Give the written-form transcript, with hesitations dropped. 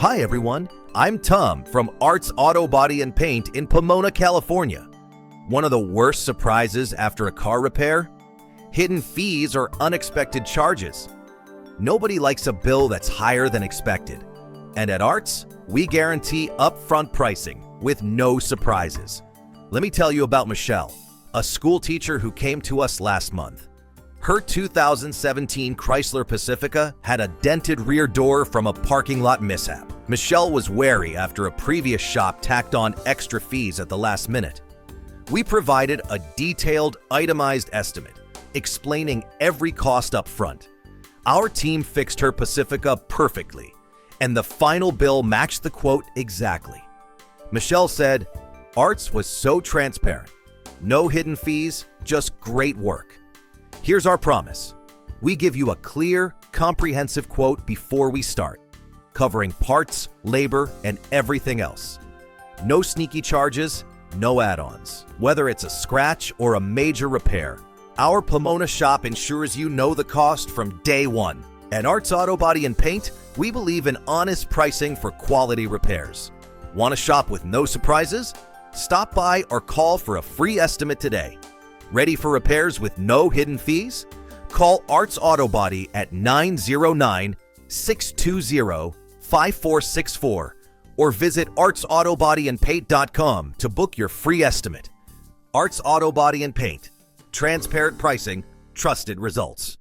Hi everyone, I'm Tom from Arts Auto Body and Paint in Pomona, California. One of the worst surprises after a car repair? Hidden fees or unexpected charges. Nobody likes a bill that's higher than expected. And at Arts, we guarantee upfront pricing with no surprises. Let me tell you about Michelle, a school teacher who came to us last month. Her 2017 Chrysler Pacifica had a dented rear door from a parking lot mishap. Michelle was wary after a previous shop tacked on extra fees at the last minute. We provided a detailed, itemized estimate, explaining every cost up front. Our team fixed her Pacifica perfectly, and the final bill matched the quote exactly. Michelle said, "Arts was so transparent. No hidden fees, just great work." Here's our promise. We give you a clear, comprehensive quote before we start, covering parts, labor, and everything else. No sneaky charges, no add-ons. Whether it's a scratch or a major repair, our Pomona shop ensures you know the cost from day one. At Arts Auto Body and Paint, we believe in honest pricing for quality repairs. Want to shop with no surprises? Stop by or call for a free estimate today. Ready for repairs with no hidden fees? Call Arts Auto Body at 909-620-5464 or visit artsautobodyandpaint.com to book your free estimate. Arts Auto Body and Paint. Transparent pricing, trusted results.